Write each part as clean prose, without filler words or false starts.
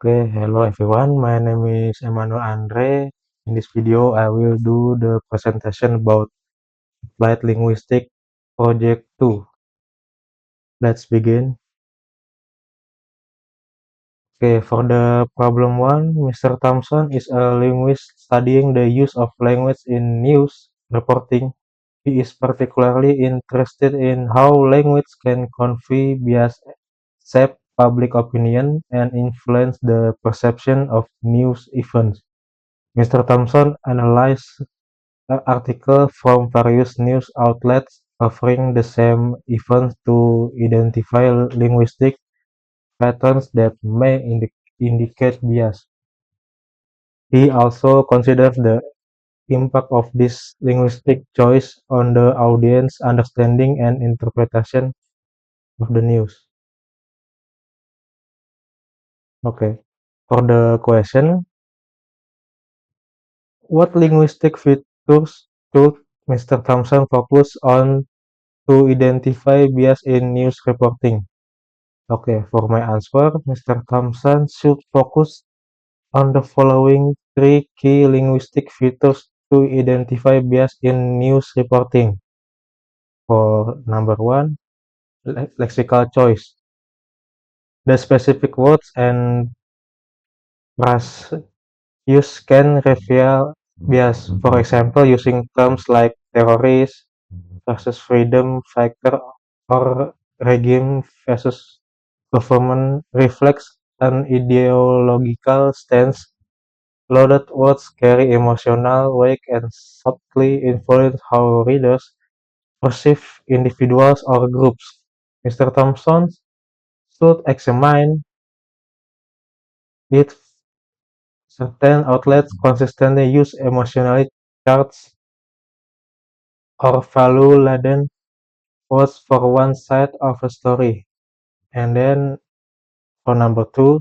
Okay, hello everyone. My name is Emmanuel Andre. In this video, I will do the presentation about Applied Linguistics Project 2. Let's begin. Okay, for the problem 1, Mr. Thompson is a linguist studying the use of language in news reporting. He is particularly interested in how language can convey bias, shape public opinion, and influence the perception of news events. Mr. Thompson analyzed articles from various news outlets covering the same event to identify linguistic patterns that may indicate bias. He also considers the impact of this linguistic choice on the audience understanding and interpretation of the news. Okay, for the question, what linguistic features should Mr. Thompson focus on to identify bias in news reporting? Okay, for my answer, Mr. Thompson should focus on the following three key linguistic features to identify bias in news reporting. For number one, lexical choice. The specific words and phrase use can reveal bias. For example, using terms like terrorist versus freedom fighter or regime versus government reflects an ideological stance. Loaded words carry emotional weight and subtly influence how readers perceive individuals or groups. Mr. Thompson should examine if certain outlets consistently use emotionally charged or value-laden words for one side of a story. And then for number two,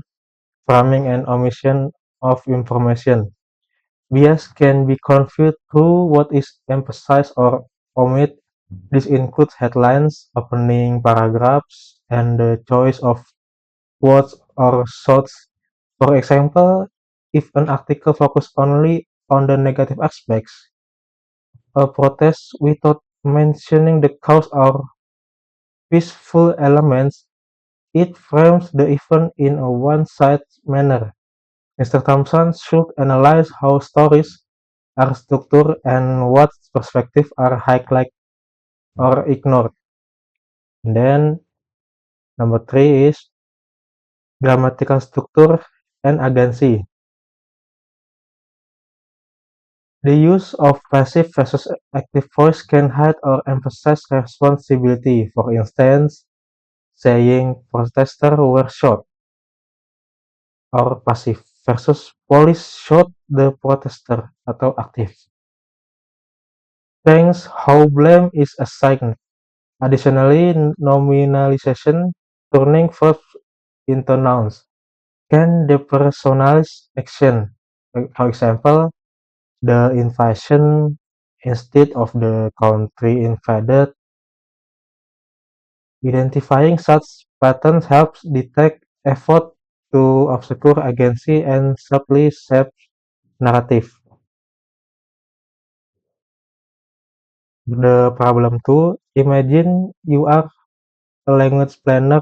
framing and omission of information. Bias can be conveyed through what is emphasized or omitted. This includes headlines, opening paragraphs, and the choice of words or thoughts. For example, if an article focuses only on the negative aspects, a protest without mentioning the cause or peaceful elements, it frames the event in a one-sided manner. Mr. Thompson should analyze how stories are structured and what perspectives are highlighted or ignored. And then number three is grammatical structure and agency. The use of passive versus active voice can hide or emphasize responsibility. For instance, saying protesters were shot or passive versus police shot the protester atau aktif. Thanks how blame is assigned. Additionally, nominalization, turning verbs into nouns, can depersonalize action. For example, the invasion instead of the country invaded. Identifying such patterns helps detect effort to obscure agency and subtly shape narrative. The problem two, imagine you are a language planner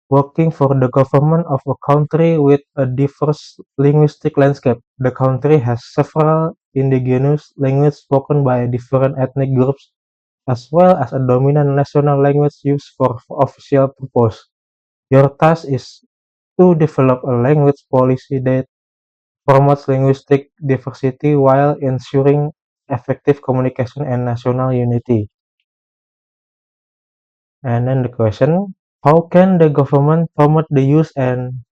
working for the government of a country with a diverse linguistic landscape. The country has several indigenous languages spoken by different ethnic groups, as well as a dominant national language used for official purpose. Your task is to develop a language policy that promotes linguistic diversity while ensuring effective communication and national unity. And then the question, how can the government promote the use and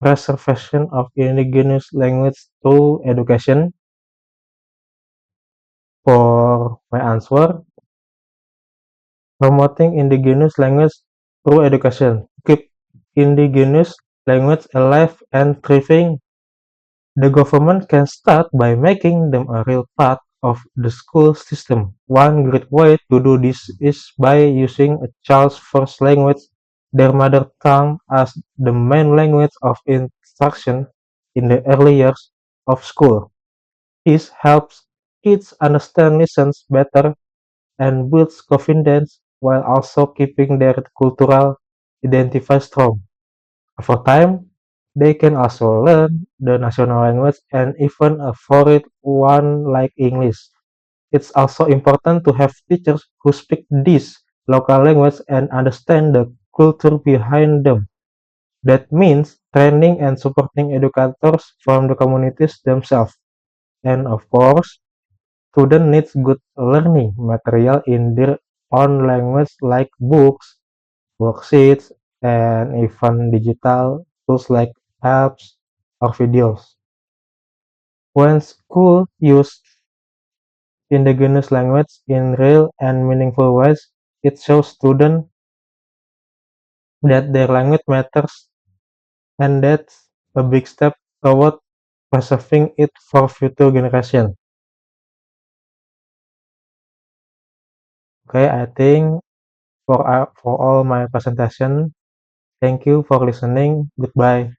preservation of indigenous language through education? For my answer, promoting indigenous language through education. Keep indigenous language alive and thriving. The government can start by making them a real part of the school system. One great way to do this is by using a child's first language, their mother tongue, as the main language of instruction in the early years of school. This helps kids understand lessons better and builds confidence while also keeping their cultural identity strong. Over time, they can also learn the national language and even a foreign one like English. It's also important to have teachers who speak this local language and understand the culture behind them. That means training and supporting educators from the communities themselves. And of course, students need good learning material in their own language like books, worksheets, and even digital tools like apps or videos. When school use indigenous language in real and meaningful ways, it shows students that their language matters, and that's a big step toward preserving it for future generations. Okay, I think for all my presentation, thank you for listening. Goodbye.